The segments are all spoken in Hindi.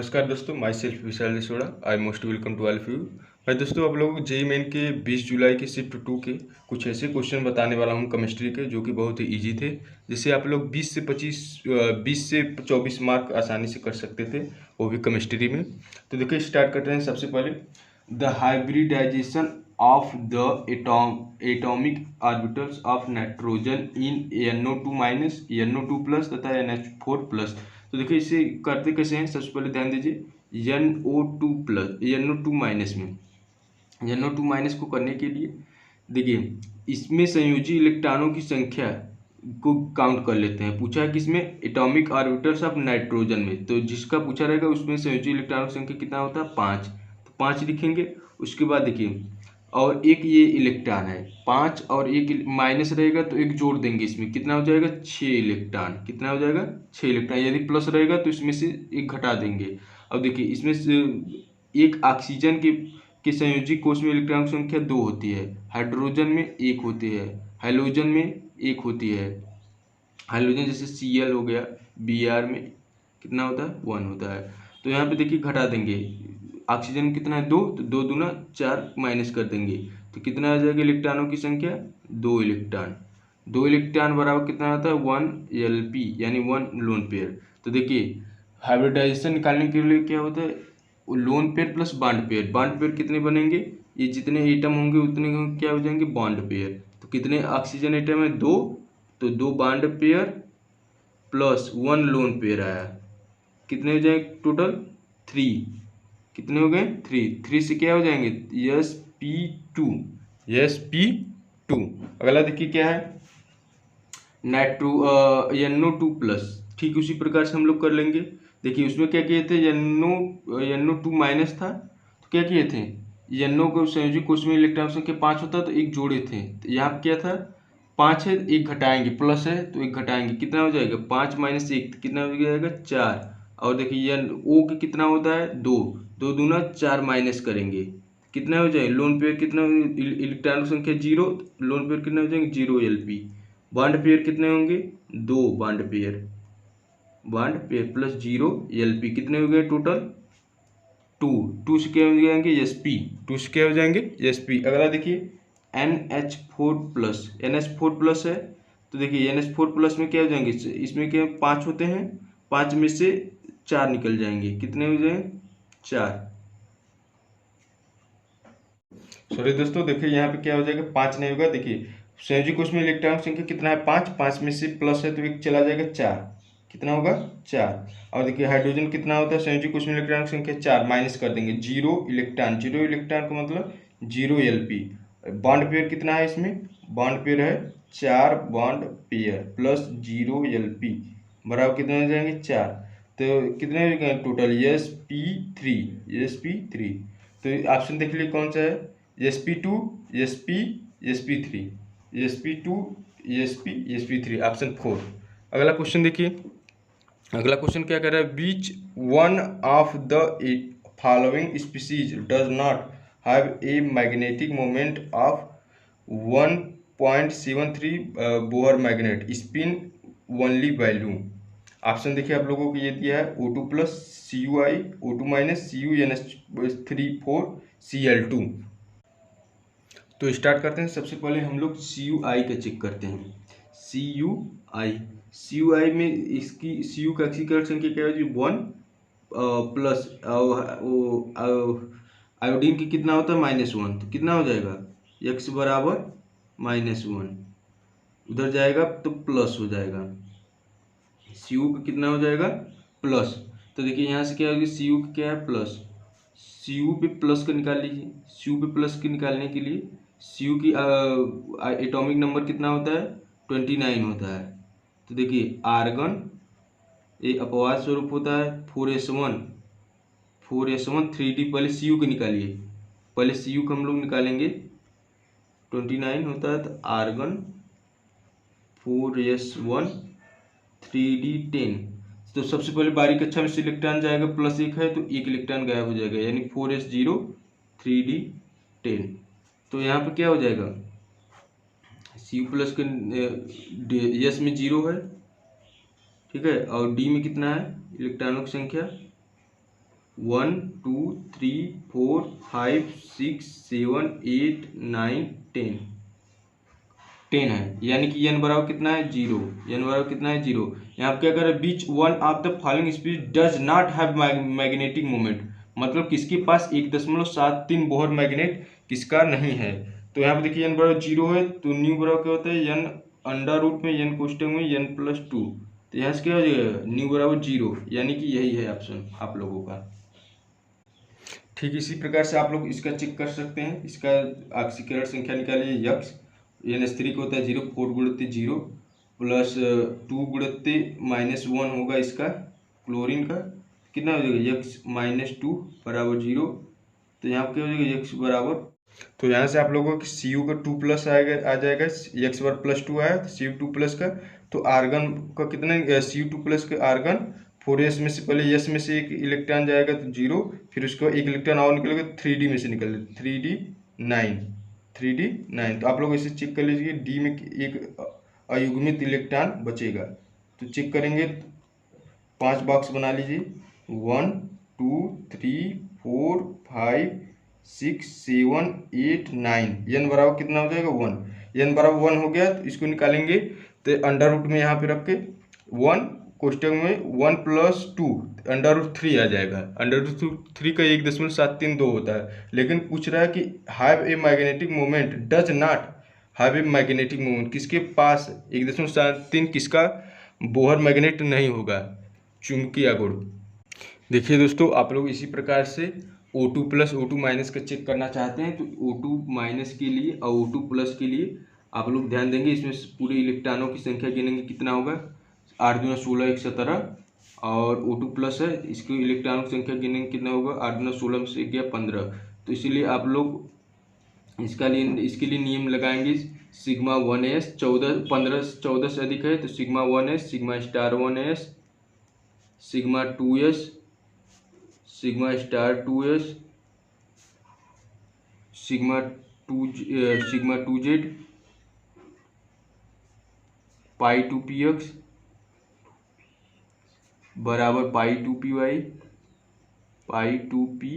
नमस्कार दोस्तों, myself Vishal Jasoda. I most welcome to all of you. मैं दोस्तों आप लोगों को जेईई मेन के 20 जुलाई के शिफ्ट 2 के कुछ ऐसे क्वेश्चन बताने वाला हूं केमिस्ट्री के, जो कि बहुत ही इजी थे, जिससे आप लोग 20 से 24 मार्क आसानी से कर सकते थे, वो भी केमिस्ट्री में। तो देखिए स्टार्ट करते हैं। सबसे पहले the hybridisation of the atomic orbitals of nitrogen in NO2- NO2+ तथा NH4+। तो देखिए इसे करते कैसे हैं, सबसे पहले ध्यान दीजिए। NO2+ में NO2- को करने के लिए देखिए इसमें संयोजी इलेक्ट्रॉनों की संख्या को काउंट कर लेते हैं। पूछा है किसमें, एटॉमिक ऑर्बिटल्स ऑफ नाइट्रोजन में। तो जिसका पूछा रहेगा उसमें संयोजी इलेक्ट्रॉनों की संख्या कितना होता है, 5। तो 5 लिखेंगे। उसके बाद देखिए और एक ये इलेक्ट्रॉन है, 5 और एक माइनस रहेगा तो एक जोड़ देंगे, इसमें कितना हो जाएगा, 6 इलेक्ट्रॉन। कितना हो जाएगा, 6 इलेक्ट्रॉन। यदि प्लस रहेगा तो इसमें से एक घटा देंगे। अब देखिए इसमें से एक ऑक्सीजन के संयोजी कोष में इलेक्ट्रॉन की संख्या 2 होती है, हाइड्रोजन में 1 होती है, हाइड्रोजन में 1 होती है। हाइड्रोजन जैसे Cl हो गया, Br में कितना होता है, 1 होता है। तो यहाँ पे देखिए घटा देंगे, ऑक्सीजन कितना है, 2, तो 2 दूना 4 माइनस कर देंगे तो कितना आ जाएगा इलेक्ट्रॉनों की संख्या, 2 इलेक्ट्रॉन। 2 इलेक्ट्रॉन बराबर कितना आता है, 1 Lp, यानी 1 लोन पेयर। तो देखिए हाइब्रिडाइजेशन निकालने के लिए क्या होता है, lone pair plus bond pair. Bond pair कितने बनेंगे, ये जितने एटम होंगे उतने क्या हो जाएंगे, बॉन्ड पेयर। तो कितने ऑक्सीजन एटम है, 2, तो 2 bond pair plus 1 lone pair आया, कितने हो जाएंगे टोटल, 3। कितने हो गए, 3 से क्या हो जाएंगे, sp2। sp2। अगला देखिए क्या है, NO2+। ठीक उसी प्रकार से हम लोग कर लेंगे। देखिए उसमें क्या किए थे, NO2- था, तो क्या किए थे, NO को संयोजी कोष में इलेक्ट्रॉन संख्या 5 होता तो एक जोड़े थे। तो यहाँ पे क्या था, 5 है, एक घटाएंगे, प्लस है तो एक घटाएंगे, कितना हो जाएगा, 5 - 1 कितना हो जाएगा, 4। और देखिए O के कितना होता है, 2, 2 दूना 4 माइनस करेंगे, कितना हो जाएगा, लोन पेयर कितना, इलेक्ट्रॉन संख्या 0, लोन पेयर कितना हो जाएंगे, 0 Lp। बॉन्ड पेयर कितने होंगे, 2 बॉन्ड पेयर प्लस 0 Lp, कितने हो गए टोटल, 2। 2 से क्या हो जाएंगे, sp। 2 से क्या हो जाएंगे, sp। अगला देखिए NH4+ है। तो देखिए NH4+ में क्या हो जाएंगे, इसमें क्या 5 होते हैं, 5 में से 4 निकल जाएंगे, कितने हो जाएंगे, 4। सॉरी दोस्तों, देखिए यहाँ पे क्या हो जाएगा, 5 नहीं होगा। देखिए संयोजी कोष में इलेक्ट्रॉन की संख्या कितना है, 5, 5 में से प्लस है तो एक चला जाएगा, 4। कितना होगा, 4। और देखिए हाइड्रोजन कितना होता है, संयोजी कोष में इलेक्ट्रॉन की संख्या 4, माइनस कर देंगे, 0 इलेक्ट्रॉन। 0 इलेक्ट्रॉन का मतलब 0 Lp। बॉन्ड पेयर कितना है इसमें, बॉन्ड पेयर है 4 बॉन्ड पेयर प्लस 0 Lp बराबर कितने हो जाएंगे, 4। तो कितने हो गए टोटल, sp3। तो ऑप्शन देख लीजिए कौन सा है, sp2, sp, sp3, sp2, sp, sp3, option 4। अगला क्वेश्चन देखिए। अगला क्वेश्चन क्या कर रहा है, which one of the following species does not have a magnetic moment of 1.73 Bohr magneton spin only value. Option देखिए आप लोगों को ये दिया है, O2+, Cui, O2-, CuNH3 4, Cl2। तो स्टार्ट करते हैं। सबसे पहले हम लोग CuI का चेक करते हैं। CuI में इसकी Cu का ऑक्सीकरण संख्या क्या होगी, 1 प्लस आयोडीन की कितना होता है, -1। तो कितना हो जाएगा, x बराबर -1, उधर जाएगा तो प्लस हो जाएगा, Cu का कितना हो जाएगा, प्लस। तो देखिए यहाँ से क्या होगी, Cu का क्या है, प्लस। Cu पे प्लस का निकाल लीजिए। Cu पे प्लस के निकालने के लिए Cu की एटॉमिक नंबर कितना होता है, 29 होता है। तो देखिए आर्गन ये अपवाद स्वरूप होता है 4s1, 3D। पहले Cu के निकालिए, पहले Cu को हम लोग निकालेंगे, 29 होता है, तो आर्गन 4s1 3D 10। तो सबसे पहले बारीक कक्षा में से इलेक्ट्रॉन जाएगा, +1 है तो एक इलेक्ट्रॉन गायब हो जाएगा, यानी 4s0 3D 10। तो यहाँ पे क्या हो जाएगा, Cu+ के S में 0 है, ठीक है, और D में कितना है इलेक्ट्रॉनों की संख्या, 1 2 3 4 5 6 7 8 9 10 10 है, यानी कि n बराबर कितना है 0। n बराबर कितना है 0। यहाँ पे क्या कर रहे हैं, which one of the following species does not have magnetic moment, मतलब किसके पास 1.73 बोहर मैग्नेट किसका नहीं है। तो यहाँ पे देखिए n बराबर 0 है, तो न्यू बराबर क्या होता है n अंडर रूट में n कोष्टक में n+2, तो यहाँ से क्या हो जाएगा न्यू बराबर 0, यानी कि यही है ऑप्शन आप लोगों का। ठीक इसी प्रकार से आप लोग इसका चेक कर सकते हैं, इसका ऑक्सीकरण संख्या निकालिए यक्स n3 को होता है 0, 4 गुणित 0 प्लस 2 गुणित -1 होगा इसका क्लोरीन का, कितना हो जाएगा यक्स -2 बराबर 0। तो यहाँ क्या हो जाएगा यक्स बराबर, तो यहाँ से आप लोगों को Cu का 2+ आएगा, आ जाएगा यक्स बार +2 आया तो Cu2+ का, तो आर्गन का कितना Cu2+ का आर्गन 4s में से पहले s में से एक इलेक्ट्रॉन जाएगा तो 0, फिर उसको एक इलेक्ट्रॉन और निकलेगा 3d में से निकल 3d9। तो आप लोग इसे चेक कर लीजिए, d में एक अयुग्मित इलेक्ट्रॉन बचेगा, तो चेक करेंगे 5 बॉक्स बना लीजिए 1 2 3 4 5 6 7 8 9, n बराबर कितना हो जाएगा 1। n बराबर 1 हो गया तो इसको निकालेंगे, तो अंडर रूट में यहाँ पे रख के 1 कोष्टक में 1+2 अंडर रूट 3 आ जाएगा। अंडर रूट 3 का 1.732 होता है, लेकिन पूछ रहा है कि have a magnetic moment does not have a magnetic moment, किसके पास 1.73 किसका बोहर मैग्नेट नहीं होगा, चुंबकीय गुण। देखिए दोस्तों, आप लोग इसी प्रकार से O2+ O2- का चेक करना चाहते हैं तो O2- के लिए और O2+ के लिए आप लोग ध्यान देंगे, इसमें पूरे इलेक्ट्रॉनों की संख्या गिनेंगे कितना होगा 8 दूना 16 1 17, और O2+ है इसके इलेक्ट्रॉनों की संख्या गिनेंगे कितना होगा 8 दूना 16 में से गया 15। तो इसीलिए आप लोग इसके लिए नियम लगाएंगे सिग्मा 1s 15 से अधिक है तो sigma 1s sigma star 1s sigma 2s sigma star 2s sigma 2z पाई 2px बराबर पाई 2py पाई 2py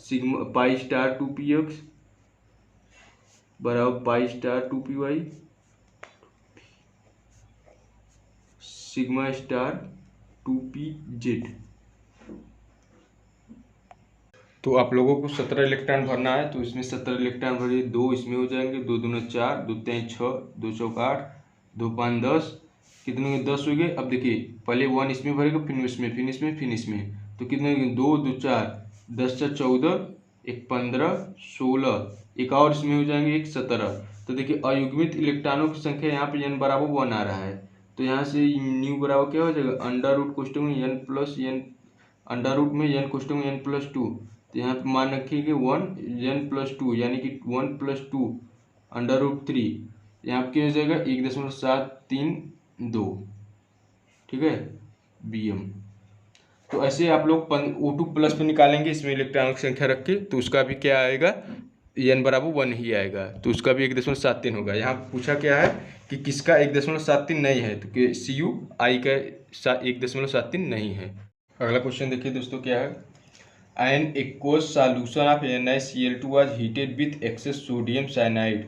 sigma pi star 2px बराबर pi star 2py sigma star 2pz। तो आप लोगों को 17 इलेक्ट्रॉन भरना है, तो इसमें 17 इलेक्ट्रॉन भरिए, 2 इसमें हो जाएंगे, 2 दूना 4 2 3 6 2 चौक 8 2 5 10, कितने 10 हो गए। अब देखिए पहले 1 इसमें भरेगा फिर इसमें फिर इसमें फिर इसमें, तो कितने 2 2 4 10 4 14 1 15 16, एक और इसमें हो जाएंगे 1 17। तो देखिए अयुग्मित इलेक्ट्रॉनों की संख्या यहाँ पे n बराबर 1 आ रहा है, तो यहाँ से न्यू बराबर क्या हो जाएगा अंडर रूट कोष्टक में n plus n under root में n कोष्टक में n+2, तो यहाँ पे मान रखिए 1 n+2 यानी कि 1+2 अंडर रूट 3, यहाँ पे क्या हो जाएगा 1.732, ठीक है bm। तो ऐसे आप लोग O2+ पे निकालेंगे इसमें इलेक्ट्रॉनों की संख्या रख के, तो उसका भी क्या आएगा n बराबर 1 ही आएगा, तो उसका भी 1.73 होगा। यहाँ पूछा क्या है कि किसका 1.73 नहीं है, तो Cu I का 1.73 नहीं है। अगला क्वेश्चन देखिए दोस्तों क्या है, an aqueous solution of NaCl2 was heated with excess sodium cyanide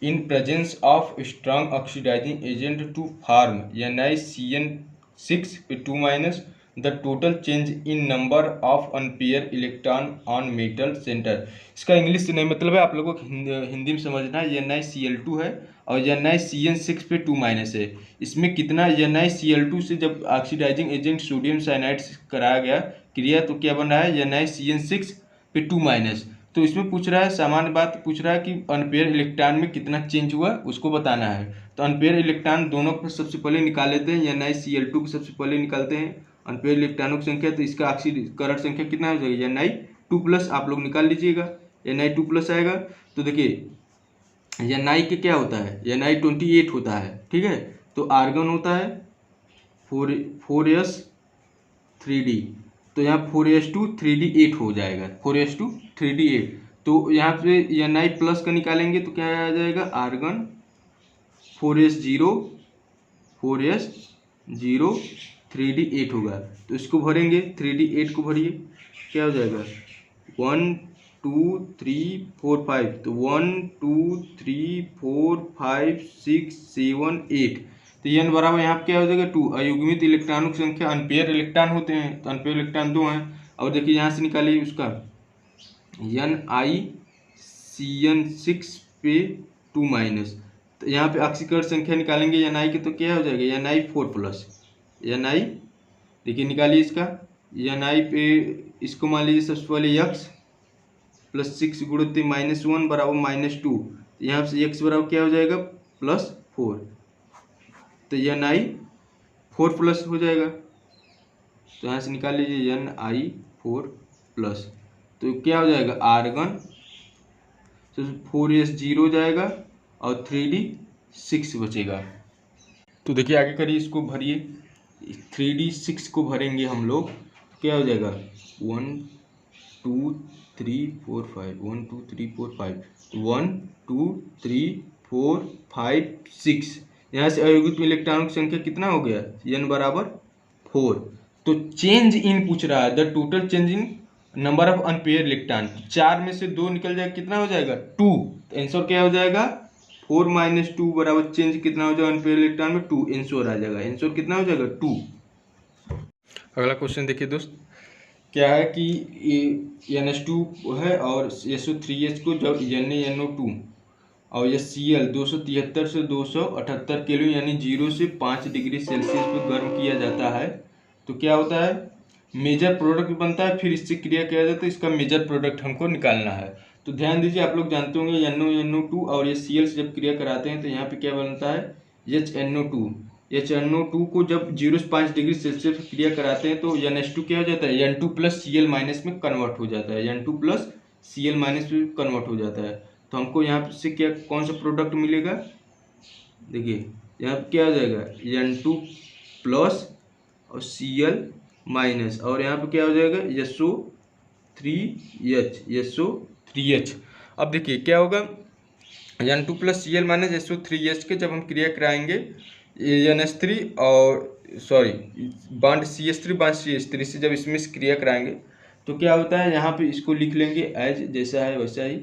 in presence of strong oxidizing agent to form NaCN6 the total change in number of unpaired electron on metal center। इसका इंग्लिश से नहीं मतलब है, आप लोगों को हिंदी में समझना है। NaCl2 है और NaCN6 पे 2- है, इसमें कितना NaCl2 से जब ऑक्सीडाइजिंग एजेंट सोडियम साइनाइड कराया गया क्रिया तो क्या बन रहा है NaCN6 पे 2-, तो इसमें पूछ रहा है सामान्य बात पूछ रहा है कि अनपेयर इलेक्ट्रॉन में कितना चेंज हुआ उसको बताना है। तो अनपेयर इलेक्ट्रॉन दोनों को सबसे पहले निकाल लेते हैं, NaCl2 को सबसे पहले निकालते हैं अनपेयर इलेक्ट्रॉनों की संख्या, तो इसका ऑक्सीकरण संख्या कितना हो जाएगा Na2+ आप लोग निकाल लीजिएगा, Na2+ आएगा। तो देखिए Na के क्या होता है Na28 होता है, ठीक है, तो आर्गन होता है 4s3d, तो यहाँ 4s2 3d8 हो जाएगा 4s2 3d8। तो यहाँ पे Na+ का निकालेंगे तो क्या आ जाएगा आर्गन 4s0 3D8 होगा। तो इसको भरेंगे, 3D8 को भरिए, क्या हो जाएगा 1 2 3 4 5। तो 1 2 3 4 5 6 7 8। तो n बराबर यहाँ पे क्या हो जाएगा 2। अयुग्मित इलेक्ट्रॉनों की संख्या, अनपेयर इलेक्ट्रॉन होते हैं तो अनपेयर इलेक्ट्रॉन 2 हैं। और देखिए यहाँ से निकालिए उसका NiCN6 पे 2 माइनस। तो यहाँ पे ऑक्सीकरण संख्या निकालेंगे Ni की, तो क्या हो जाएगा Ni4 प्लस Ni। देखिए निकालिए इसका Ni पे, इसको मान लीजिए सबसे पहले x प्लस 6 गुणित -1 बराबर -2। तो यहाँ से x बराबर क्या हो जाएगा +4। तो Ni4 प्लस हो जाएगा। तो यहाँ से निकाल लीजिए Ni4 प्लस। तो क्या हो जाएगा आर्गन, तो 4s 0 हो जाएगा और 3d6 बचेगा। तो देखिए आगे करिए, इसको भरिए, 3d6 को भरेंगे हम लोग, क्या हो जाएगा 1 2 3 4 5 1 2 3 4 5 1 2 3 4 5 6। यहाँ से अयुग्मित इलेक्ट्रॉनों की संख्या कितना हो गया n बराबर 4। तो चेंज इन पूछ रहा है, the total change in number of unpaired electron. 4 में से 2 निकल जाएगा, कितना हो जाएगा 2। तो आंसर क्या हो जाएगा 4 - 2 बराबर चेंज कितना हो जाएगा अनपेयर इलेक्ट्रॉन में 2। आंसर आ जाएगा, आंसर कितना हो जाएगा 2। अगला क्वेश्चन देखिए दोस्त, क्या है कि ये NH2 है और SO3H को जब NaNO2 और ये Cl 273 से 278 केल्विन यानी 0 से 5 डिग्री सेल्सियस पर गर्म किया जाता है, तो क्या होता है मेजर प्रोडक्ट बनता है, फिर इससे क्रिया किया जाता है, इसका मेजर प्रोडक्ट हमको निकालना है। तो ध्यान दीजिए, आप लोग जानते होंगे NaNO2 और ये Cl से जब क्रिया कराते हैं तो यहाँ पे क्या बनता है HNO2। HNO2 को जब 0 से 5 डिग्री सेल्सियस पर क्रिया कराते हैं तो NH2 क्या हो जाता है N2 प्लस Cl माइनस में कन्वर्ट हो जाता है, N2 प्लस Cl माइनस में कन्वर्ट हो जाता है। तो हमको यहाँ से क्या कौन सा प्रोडक्ट मिलेगा, देखिए यहाँ पे क्या हो जाएगा N2 प्लस और Cl माइनस, और यहाँ पे क्या हो जाएगा SO3H। अब देखिए क्या होगा N2 plus Cl minus SO3H के जब हम क्रिया कराएंगे NH3 और sorry bond CH3 bond CH3 से जब इसमें क्रिया कराएंगे तो क्या होता है, यहाँ पे इसको लिख लेंगे एज जैसा है वैसा ही।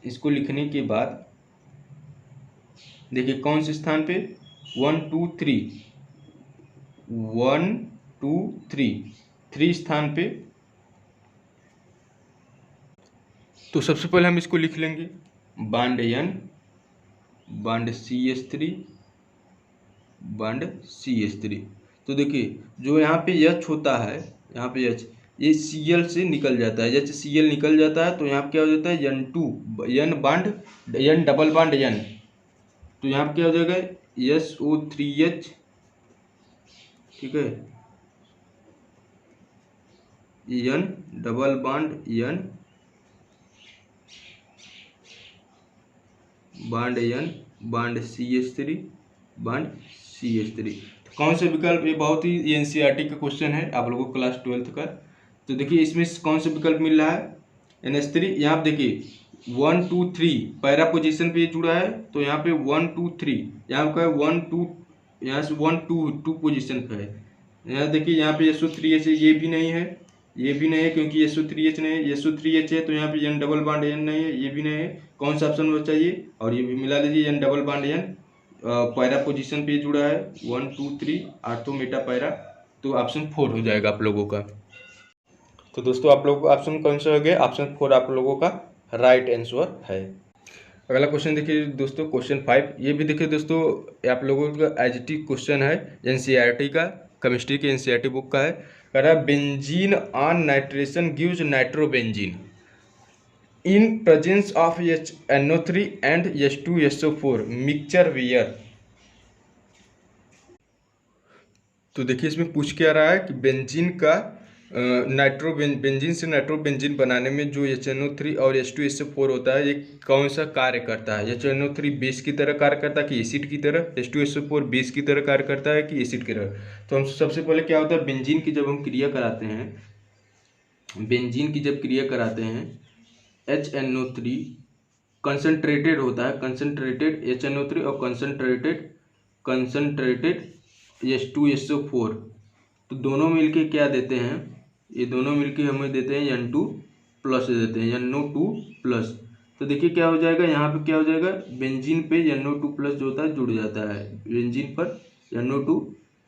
इसको लिखने के बाद देखिए कौन से स्थान पे 1 2 3 1 2 3 स्थान पे। तो सबसे पहले हम इसको लिख लेंगे bond N bond CH3 bond CH3। तो देखिए जो यहाँ पे H होता है, यहाँ पे H ये Cl से निकल जाता है, HCl निकल जाता है तो यहाँ पे क्या हो जाता है N2 N bond N double bond N। तो यहाँ पे क्या हो जाएगा SO3H, ठीक है, N double bond N bond N bond CH3 bond CH3। तो कौन सा विकल्प, ये बहुत ही NCERT का क्वेश्चन है आप लोगों को क्लास 12th का। तो देखिए इसमें कौन सा विकल्प मिल रहा है NH3। यहाँ पे देखिए 1 2 3 पैरा पोजीशन पे जुड़ा है, तो यहाँ पे 1 2 3 यहाँ पे 1 2 यहाँ से 1 2 पोजीशन पे है। यहाँ देखिए यहाँ पे SO3H ये भी नहीं है, ये भी नहीं है क्योंकि SO3H नहीं है, SO3H है तो यहाँ पे N डबल बॉन्ड N नहीं है, ये भी नहीं है। कौन सा ऑप्शन बचा ये, और ये भी मिला लीजिए N double bond N para position पे जुड़ा है 1 2 3 आर्थो मेटा पैरा। तो ऑप्शन 4 हो जाएगा आप लोगों का। तो दोस्तों आप लोगों का ऑप्शन कौन सा हो गया, ऑप्शन 4 आप लोगों का राइट आंसर है। अगला क्वेश्चन देखिए दोस्तों क्वेश्चन 5। ये भी देखिए दोस्तों आप लोगों का एचटी क्वेश्चन है NCERT का, केमिस्ट्री के NCERT बुक का है। कह रहा है benzene on nitration gives nitrobenzene in presence of NO3 and H2SO4 mixture where. तो देखिए इसमें पूछ क्या रहा है कि बेंजीन का बेंजीन से नाइट्रोबेंजीन बनाने में जो HNO3 और H2SO4 होता है ये कौन सा कार्य करता है। HNO3 बेस की तरह कार्य करता है कि एसिड की तरह, H2SO4 बेस की तरह कार्य करता है कि एसिड की तरह। तो हम सबसे पहले क्या होता है बेंजीन की जब हम क्रिया कराते हैं, बेंजीन की जब क्रिया कराते हैं HNO3 कंसनट्रेटेड होता है, कंसनट्रेटेड HNO3 और कंसनट्रेटेड H2SO4 तो दोनों मिलके क्या देते हैं, ये दोनों मिलके हमें देते हैं N2 प्लस देते हैं, NO2 प्लस। तो देखिए क्या हो जाएगा, यहाँ पे क्या हो जाएगा, बेंजीन पे NO2 प्लस जो होता है जुड़ जाता है, बेंजीन पर NO2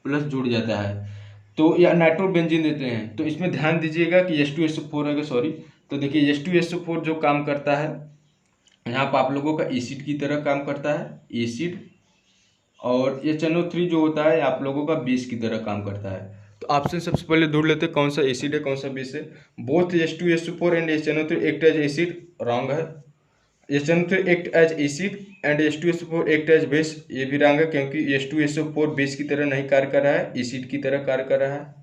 प्लस जुड़ जाता है। तो या नाइट्रो बेंजीन देते हैं। तो इसमें ध्यान दीजिएगा कि H2SO4 है, सॉरी। तो देखिए H2SO4 जो काम करता है यहाँ पर आप लोगों का एसिड की तरह काम करता है, एसिड। और HNO3 जो होता है आप लोगों का बेस की तरह काम करता है। तो ऑप्शन सबसे पहले ढूंढ लेते हैं कौन सा एसिड है कौन सा बेस है। Both H2SO4 and HNO3 act as acid, wrong है। HNO3 act as acid and H2SO4 act as base, ये भी रॉन्ग है, क्योंकि H2SO4 बेस की तरह नहीं कार्य कर रहा है, एसिड की तरह कार्य कर रहा है।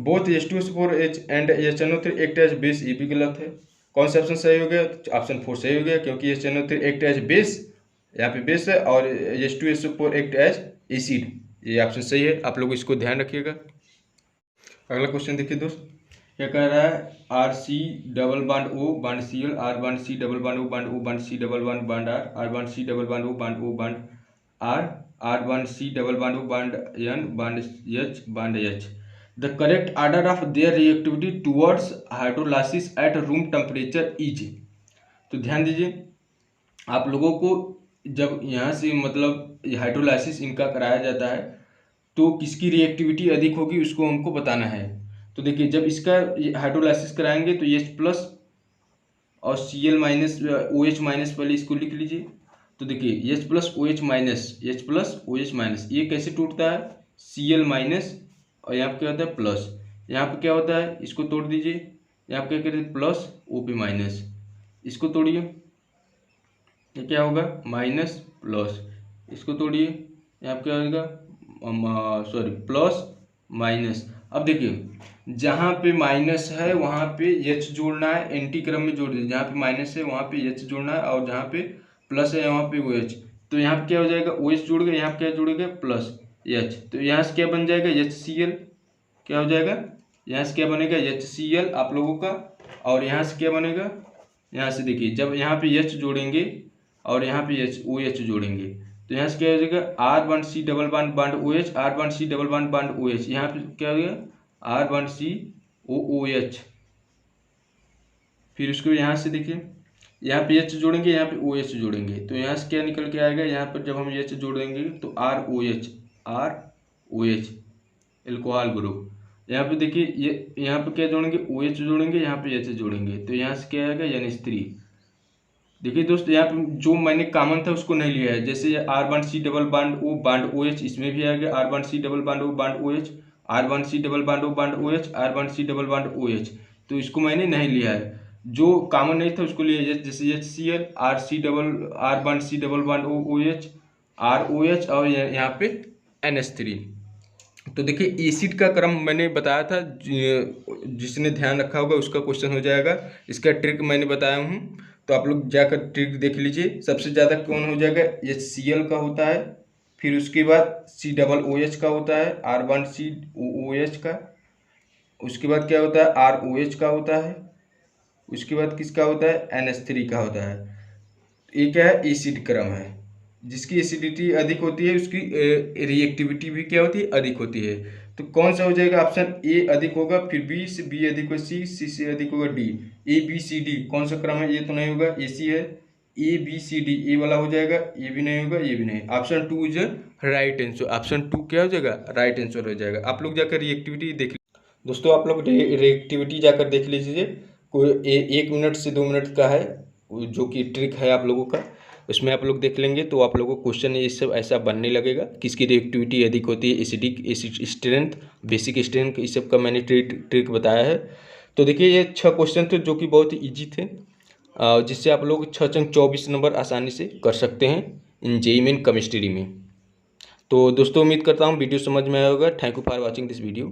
Both H2SO4 and HNO3 act as base, ये भी गलत है। कौन सा ऑप्शन सही हो गया, ऑप्शन 4 सही हो गया, क्योंकि HNO3 एक्ट एज बेस, यहाँ पे बेस है, और H2SO4 एक्ट एज एसिड, ये ऑप्शन सही है। आप लोग इसको ध्यान रखिएगा। अगला क्वेश्चन देखिए दोस्त, क्या कह रहा है, RC double bond O bond Cl, R bond C double bond O bond O bond C double bond bond R, R bond C double bond O bond O bond R, R bond C double bond O bond N bond H bond H। The correct order of their reactivity towards hydrolysis at room temperature is. तो ध्यान दीजिए, आप लोगों को जब यहाँ से मतलब हाइड्रोलाइसिस इनका कराया जाता है तो किसकी रिएक्टिविटी अधिक होगी उसको हमको बताना है। तो देखिए जब इसका हाइड्रोलाइसिस कराएंगे तो H प्लस और Cl माइनस OH माइनस, पहले इसको लिख लीजिए। तो देखिए H plus OH minus, H plus OH minus, ये कैसे टूटता है, Cl माइनस और यहाँ पे क्या होता है प्लस, यहाँ पे क्या होता है, इसको तोड़ दीजिए, यहाँ पे क्या कहते हैं प्लस OP माइनस, इसको तोड़िए, ये क्या होगा माइनस प्लस, इसको तोड़िए, यहाँ पे क्या होगा सॉरी प्लस माइनस। अब देखिए जहाँ पे माइनस है वहाँ पे H जोड़ना है, एंटी क्रम में जोड़ दीजिए, जहाँ पे माइनस है वहाँ पे H जोड़ना है, और जहाँ पे प्लस है वहाँ पे OH। तो यहाँ पे क्या हो जाएगा, OH जुड़ गया, यहाँ पे क्या जुड़ेगा प्लस H, तो यहाँ से क्या बन जाएगा HCl, क्या हो जाएगा, यहाँ से क्या बनेगा HCl आप लोगों का, और यहाँ से क्या बनेगा, यहाँ से देखिए जब यहाँ पे H जोड़ेंगे और यहाँ पे OH जोड़ेंगे तो यहाँ से क्या हो जाएगा, R bond C double bond bond OH, R bond C double bond bond OH, यहाँ पे क्या हो गया R बांड C OH। फिर उसको यहाँ से देखिए यहाँ पे H जोड़ेंगे, यहाँ पे OH जोड़ेंगे, तो यहाँ से क्या निकल के आएगा, यहाँ पर जब हम H जोड़ेंगे तो ROH एल्कोहल ग्रुप। यहाँ पे देखिए ये यहाँ पे क्या जोड़ेंगे, OH जोड़ेंगे, यहाँ पे H जोड़ेंगे, तो यहाँ से क्या आएगा NH3। देखिए दोस्त यहाँ पे जो मैंने कॉमन था उसको नहीं लिया है, जैसे R bond C double bond O bond OH, इसमें भी आ गया R bond C double bond O bond OH, R bond C double bond O bond OH, R bond C double bond OH, तो इसको मैंने नहीं लिया है। जो कॉमन नहीं था उसको लिया, जैसे HCl, R bond C double bond O OH, ROH, और यहाँ पे NH3। तो देखिए एसिड का क्रम मैंने बताया था, जिसने ध्यान रखा होगा उसका क्वेश्चन हो जाएगा। इसका ट्रिक मैंने बताया हूँ, तो आप लोग जाकर ट्रिक देख लीजिए। सबसे ज़्यादा कौन हो जाएगा, HCl का होता है, फिर उसके बाद C डबल OH का होता है, R बांड C OH का, उसके बाद क्या होता है ROH का होता है, उसके बाद किसका होता है NH3 का होता है। ये क्या है एसिड क्रम है, जिसकी एसिडिटी अधिक होती है उसकी रिएक्टिविटी भी क्या होती है अधिक होती है। तो कौन सा हो जाएगा, ऑप्शन ए अधिक होगा, फिर बी से बी अधिक होगा, सी से अधिक होगा, डी, ABCD कौन सा क्रम है, ये तो नहीं होगा, AC है, ABCD ए वाला हो जाएगा, ये भी नहीं होगा, ये भी नहीं। Option 2 is right answer, option 2 क्या हो जाएगा राइट आंसर हो जाएगा। आप लोग जाकर रिएक्टिविटी देख दोस्तों, आप लोग रिएक्टिविटी जाकर देख लीजिए, कोई 1 मिनट से 2 मिनट का है, जो कि ट्रिक है आप लोगों का, उसमें आप लोग देख लेंगे तो आप लोगों को क्वेश्चन ये सब ऐसा बनने लगेगा। किसकी रिएक्टिविटी अधिक होती है, acidic, acid strength, basic strength, इस सब का मैंने ट्रिक बताया है। तो देखिए ये 6 क्वेश्चन थे जो कि बहुत ही ईजी थे, जिससे आप लोग 6 अंक 24 नंबर आसानी से कर सकते हैं इन JEE मेन केमिस्ट्री में। तो दोस्तों उम्मीद करता हूँ वीडियो समझ में आया होगा। Thank you for watching this video.